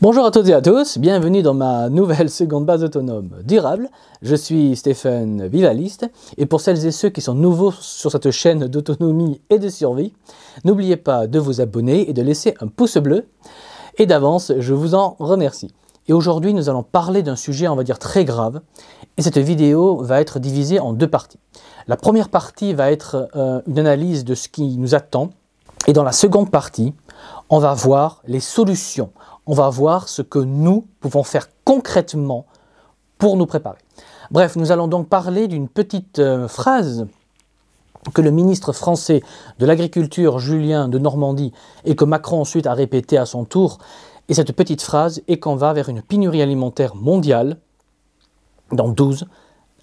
Bonjour à toutes et à tous, bienvenue dans ma nouvelle seconde base autonome durable. Je suis Stéphane Vivaliste et pour celles et ceux qui sont nouveaux sur cette chaîne d'autonomie et de survie, n'oubliez pas de vous abonner et de laisser un pouce bleu. Et d'avance, je vous en remercie. Et aujourd'hui, nous allons parler d'un sujet, on va dire, très grave. Et cette vidéo va être divisée en deux parties. La première partie va être une analyse de ce qui nous attend. Et dans la seconde partie, on va voir les solutions. On va voir ce que nous pouvons faire concrètement pour nous préparer. Bref, nous allons donc parler d'une petite phrase que le ministre français de l'Agriculture, Julien de Normandie, et que Macron ensuite a répété à son tour. Et cette petite phrase est qu'on va vers une pénurie alimentaire mondiale dans 12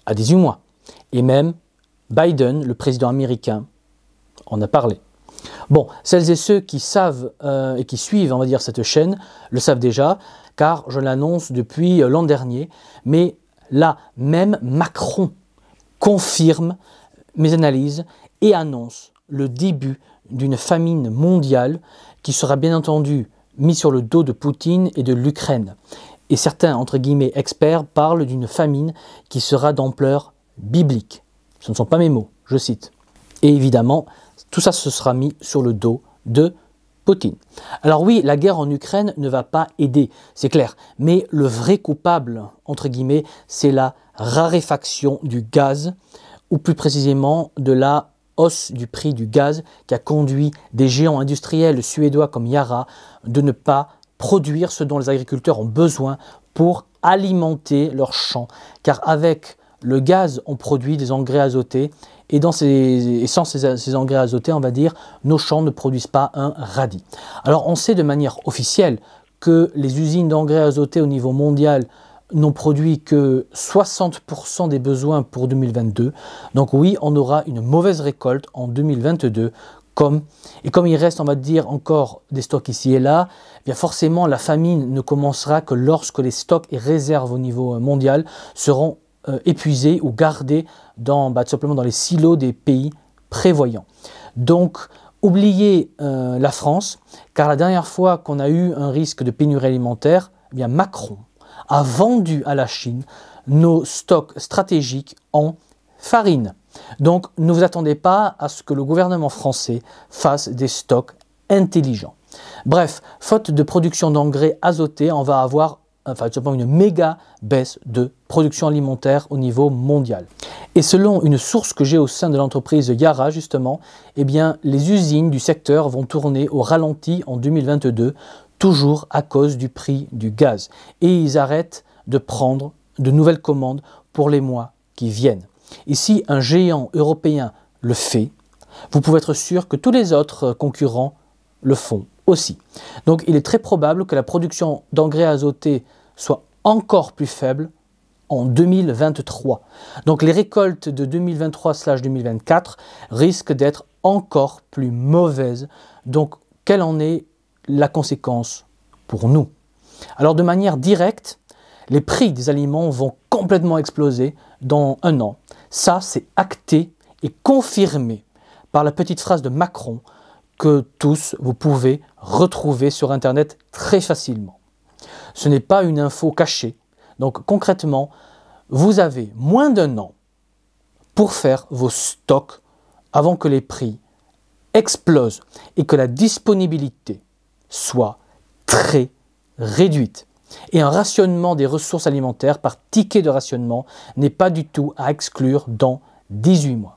à 18 mois. Et même Biden, le président américain, en a parlé. Bon, celles et ceux qui savent et qui suivent, on va dire, cette chaîne, le savent déjà, car je l'annonce depuis l'an dernier. Mais là, même Macron confirme mes analyses et annonce le début d'une famine mondiale qui sera bien entendu mise sur le dos de Poutine et de l'Ukraine. Et certains, entre guillemets, experts parlent d'une famine qui sera d'ampleur biblique. Ce ne sont pas mes mots, je cite. Et évidemment, tout ça se sera mis sur le dos de Poutine. Alors oui, la guerre en Ukraine ne va pas aider, c'est clair. Mais le vrai coupable, entre guillemets, c'est la raréfaction du gaz, ou plus précisément de la hausse du prix du gaz qui a conduit des géants industriels suédois comme Yara de ne pas produire ce dont les agriculteurs ont besoin pour alimenter leurs champs. Car avec le gaz, on produit des engrais azotés et sans ces engrais azotés, on va dire, nos champs ne produisent pas un radis. Alors on sait de manière officielle que les usines d'engrais azotés au niveau mondial n'ont produit que 60% des besoins pour 2022. Donc oui, on aura une mauvaise récolte en 2022. Comme il reste, on va dire, encore des stocks ici et là, eh bien forcément la famine ne commencera que lorsque les stocks et réserves au niveau mondial seront épuisés ou gardés tout simplement dans les silos des pays prévoyants. Donc, oubliez la France, car la dernière fois qu'on a eu un risque de pénurie alimentaire, eh bien Macron a vendu à la Chine nos stocks stratégiques en farine. Donc, ne vous attendez pas à ce que le gouvernement français fasse des stocks intelligents. Bref, faute de production d'engrais azotés, on va avoir une méga baisse de production alimentaire au niveau mondial. Et selon une source que j'ai au sein de l'entreprise Yara, justement, eh bien, les usines du secteur vont tourner au ralenti en 2022, toujours à cause du prix du gaz. Et ils arrêtent de prendre de nouvelles commandes pour les mois qui viennent. Et si un géant européen le fait, vous pouvez être sûr que tous les autres concurrents le font aussi. Donc il est très probable que la production d'engrais azotés soit encore plus faible en 2023. Donc les récoltes de 2023/2024 risquent d'être encore plus mauvaises. Donc quelle en est la conséquence pour nous? Alors de manière directe, les prix des aliments vont complètement exploser dans un an. Ça, c'est acté et confirmé par la petite phrase de Macron que tous vous pouvez retrouver sur Internet très facilement. Ce n'est pas une info cachée. Donc concrètement, vous avez moins d'un an pour faire vos stocks avant que les prix explosent et que la disponibilité soit très réduite. Et un rationnement des ressources alimentaires par ticket de rationnement n'est pas du tout à exclure dans 18 mois.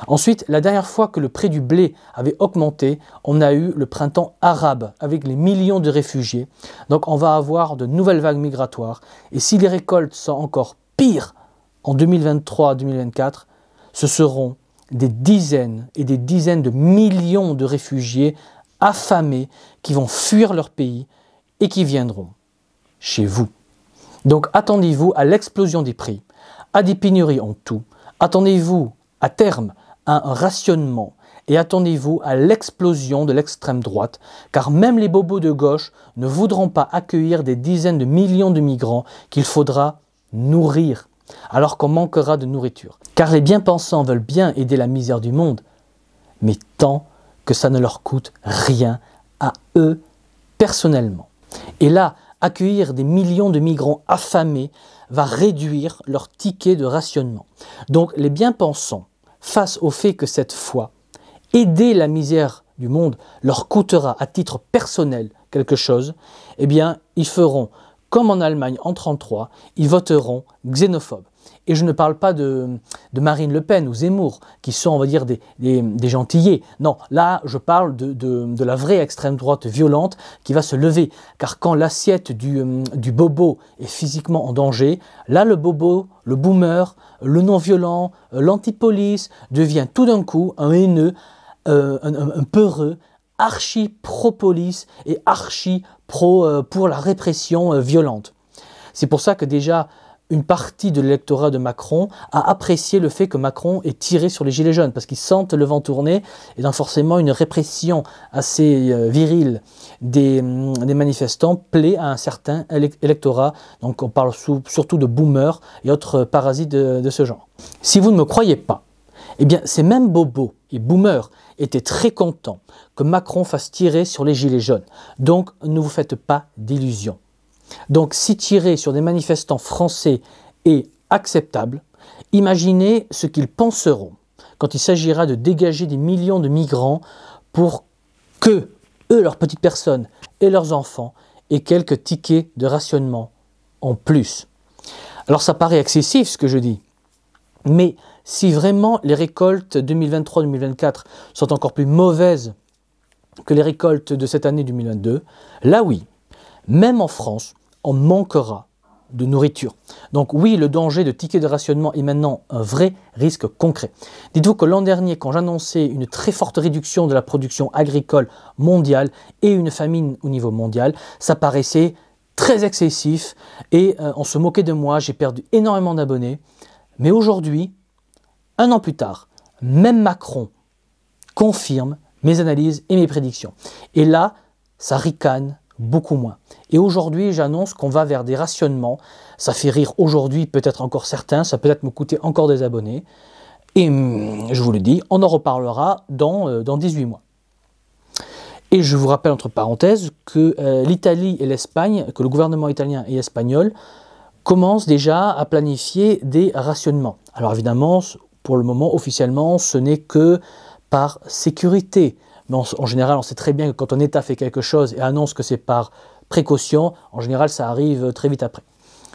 Ensuite, la dernière fois que le prix du blé avait augmenté, on a eu le printemps arabe avec les millions de réfugiés. Donc on va avoir de nouvelles vagues migratoires. Et si les récoltes sont encore pires en 2023-2024, ce seront des dizaines et des dizaines de millions de réfugiés affamés qui vont fuir leur pays et qui viendront chez vous. Donc attendez-vous à l'explosion des prix, à des pénuries en tout. Attendez-vous à terme à un rationnement et attendez-vous à l'explosion de l'extrême droite, car même les bobos de gauche ne voudront pas accueillir des dizaines de millions de migrants qu'il faudra nourrir, alors qu'on manquera de nourriture. Car les bien-pensants veulent bien aider la misère du monde, mais tant que ça ne leur coûte rien à eux personnellement. Et là, accueillir des millions de migrants affamés va réduire leur ticket de rationnement. Donc les bien-pensants, face au fait que cette fois, aider la misère du monde leur coûtera à titre personnel quelque chose, eh bien ils feront comme en Allemagne en 1933, ils voteront xénophobes. Et je ne parle pas de Marine Le Pen ou Zemmour, qui sont, on va dire, des gentillés. Non, là, je parle de la vraie extrême droite violente qui va se lever. Car quand l'assiette du bobo est physiquement en danger, là, le bobo, le boomer, le non-violent, l'anti-police devient tout d'un coup un haineux, un peureux, archi pro-police et archi pour la répression violente. C'est pour ça que déjà, une partie de l'électorat de Macron a apprécié le fait que Macron ait tiré sur les gilets jaunes, parce qu'ils sentent le vent tourner, et donc forcément une répression assez virile des manifestants plaît à un certain électorat. Donc on parle surtout de boomers et autres parasites de ce genre. Si vous ne me croyez pas, eh bien ces mêmes bobos et boomers étaient très contents que Macron fasse tirer sur les gilets jaunes. Donc ne vous faites pas d'illusions. Donc si tirer sur des manifestants français est acceptable, imaginez ce qu'ils penseront quand il s'agira de dégager des millions de migrants pour que eux, leurs petites personnes et leurs enfants aient quelques tickets de rationnement en plus. Alors ça paraît excessif ce que je dis, mais si vraiment les récoltes 2023-2024 sont encore plus mauvaises que les récoltes de cette année 2022, là oui, même en France, on manquera de nourriture. Donc oui, le danger de tickets de rationnement est maintenant un vrai risque concret. Dites-vous que l'an dernier, quand j'annonçais une très forte réduction de la production agricole mondiale et une famine au niveau mondial, ça paraissait très excessif et on se moquait de moi, j'ai perdu énormément d'abonnés. Mais aujourd'hui, un an plus tard, même Macron confirme mes analyses et mes prédictions. Et là, ça ricane beaucoup moins. Et aujourd'hui, j'annonce qu'on va vers des rationnements. Ça fait rire aujourd'hui, peut-être encore certains, ça peut-être me coûter encore des abonnés. Et je vous le dis, on en reparlera dans 18 mois. Et je vous rappelle entre parenthèses que l'Italie et l'Espagne, que le gouvernement italien et espagnol commencent déjà à planifier des rationnements. Alors évidemment, pour le moment, officiellement, ce n'est que par sécurité. Mais en général, on sait très bien que quand un État fait quelque chose et annonce que c'est par précaution, en général, ça arrive très vite après.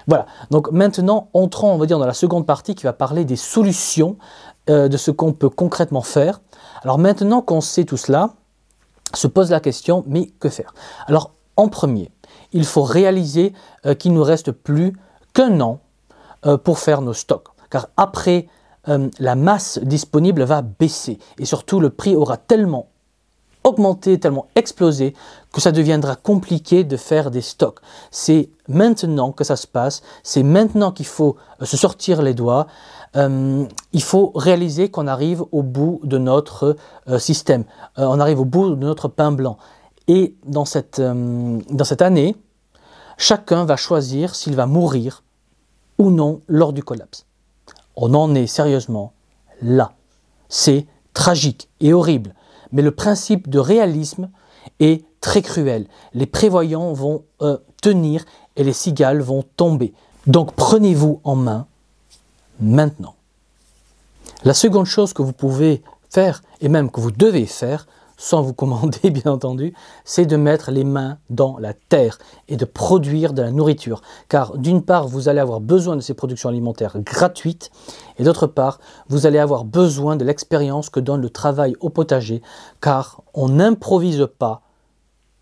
Voilà, donc maintenant, entrons, on va dire, dans la seconde partie qui va parler des solutions de ce qu'on peut concrètement faire. Alors maintenant qu'on sait tout cela, se pose la question, mais que faire? Alors, en premier, il faut réaliser qu'il ne nous reste plus qu'un an pour faire nos stocks. Car après, la masse disponible va baisser et surtout le prix aura tellement augmenté, tellement explosé que ça deviendra compliqué de faire des stocks. C'est maintenant que ça se passe, c'est maintenant qu'il faut se sortir les doigts, il faut réaliser qu'on arrive au bout de notre système, on arrive au bout de notre pain blanc. Et dans cette année, chacun va choisir s'il va mourir ou non lors du collapse. On en est sérieusement là. C'est tragique et horrible. Mais le principe de réalisme est très cruel. Les prévoyants vont tenir et les cigales vont tomber. Donc prenez-vous en main maintenant. La seconde chose que vous pouvez faire, et même que vous devez faire, sans vous commander bien entendu, c'est de mettre les mains dans la terre et de produire de la nourriture. Car d'une part, vous allez avoir besoin de ces productions alimentaires gratuites et d'autre part, vous allez avoir besoin de l'expérience que donne le travail au potager car on n'improvise pas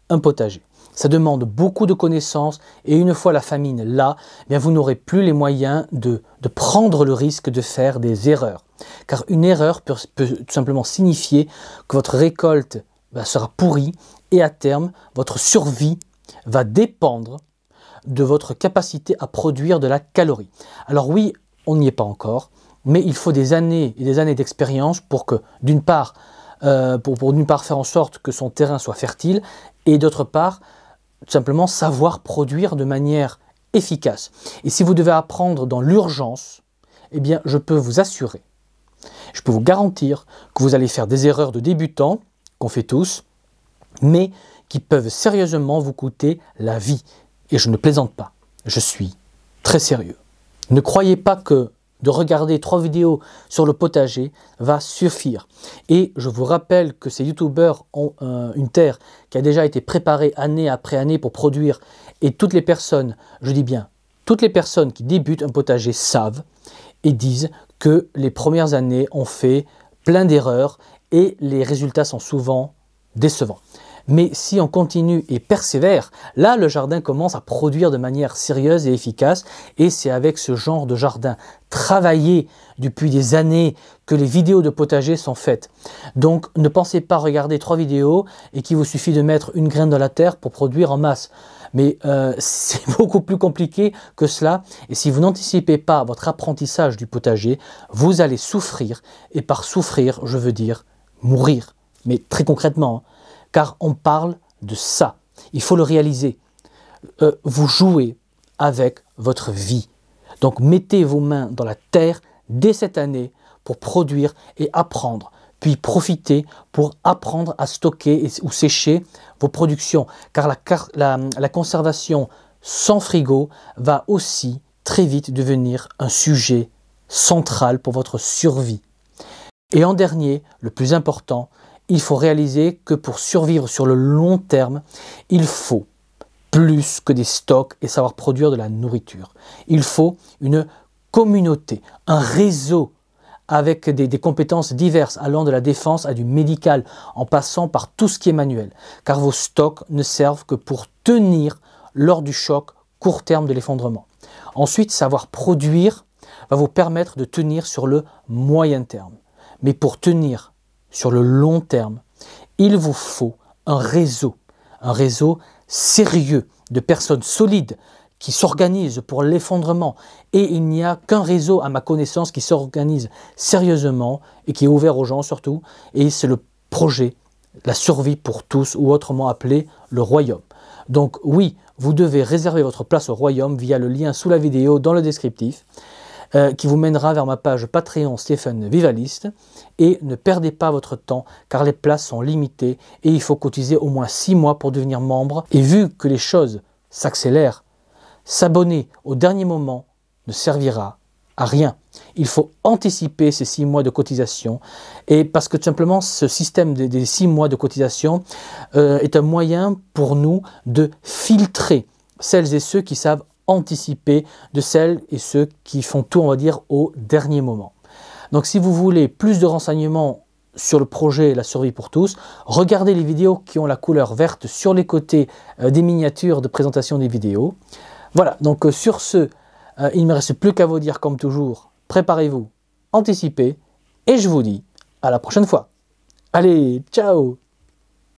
un potager. Ça demande beaucoup de connaissances et une fois la famine là, eh bien vous n'aurez plus les moyens de prendre le risque de faire des erreurs. Car une erreur peut tout simplement signifier que votre récolte sera pourrie et à terme, votre survie va dépendre de votre capacité à produire de la calorie. Alors oui, on n'y est pas encore, mais il faut des années et des années d'expérience pour que, d'une part, faire en sorte que son terrain soit fertile et d'autre part, tout simplement savoir produire de manière efficace. Et si vous devez apprendre dans l'urgence, eh bien, je peux vous assurer, je peux vous garantir que vous allez faire des erreurs de débutants, qu'on fait tous, mais qui peuvent sérieusement vous coûter la vie. Et je ne plaisante pas, je suis très sérieux. Ne croyez pas que de regarder 3 vidéos sur le potager va suffire. Et je vous rappelle que ces youtubeurs ont une terre qui a déjà été préparée année après année pour produire. Et toutes les personnes, je dis bien, toutes les personnes qui débutent un potager savent et disent que les premières années ont fait plein d'erreurs et les résultats sont souvent décevants. Mais si on continue et persévère, là le jardin commence à produire de manière sérieuse et efficace, et c'est avec ce genre de jardin travaillé depuis des années que les vidéos de potager sont faites. Donc ne pensez pas regarder 3 vidéos et qu'il vous suffit de mettre une graine dans la terre pour produire en masse. Mais c'est beaucoup plus compliqué que cela, et si vous n'anticipez pas votre apprentissage du potager, vous allez souffrir, et par souffrir, je veux dire mourir, mais très concrètement, hein. Car on parle de ça, il faut le réaliser. Vous jouez avec votre vie. Donc mettez vos mains dans la terre dès cette année pour produire et apprendre. Puis profitez pour apprendre à stocker ou sécher vos productions. Car la conservation sans frigo va aussi très vite devenir un sujet central pour votre survie. Et en dernier, le plus important, il faut réaliser que pour survivre sur le long terme, il faut plus que des stocks et savoir produire de la nourriture. Il faut une communauté, un réseau avec des compétences diverses allant de la défense à du médical en passant par tout ce qui est manuel. Car vos stocks ne servent que pour tenir lors du choc court terme de l'effondrement. Ensuite, savoir produire va vous permettre de tenir sur le moyen terme. Mais pour tenir sur le long terme, il vous faut un réseau sérieux de personnes solides qui s'organisent pour l'effondrement. Et il n'y a qu'un réseau, à ma connaissance, qui s'organise sérieusement et qui est ouvert aux gens surtout, et c'est le projet La survie pour tous, ou autrement appelé le royaume. Donc oui, vous devez réserver votre place au royaume via le lien sous la vidéo dans le descriptif, qui vous mènera vers ma page Patreon Stéphane Vivaliste. Et ne perdez pas votre temps car les places sont limitées et il faut cotiser au moins 6 mois pour devenir membre. Et vu que les choses s'accélèrent, s'abonner au dernier moment ne servira à rien. Il faut anticiper ces 6 mois de cotisation, et parce que tout simplement ce système des 6 mois de cotisation est un moyen pour nous de filtrer celles et ceux qui savent anticiper de celles et ceux qui font tout, on va dire, au dernier moment. Donc si vous voulez plus de renseignements sur le projet La survie pour tous, regardez les vidéos qui ont la couleur verte sur les côtés des miniatures de présentation des vidéos. Voilà, donc sur ce, il ne me reste plus qu'à vous dire comme toujours, préparez-vous, anticipez, et je vous dis à la prochaine fois. Allez, ciao!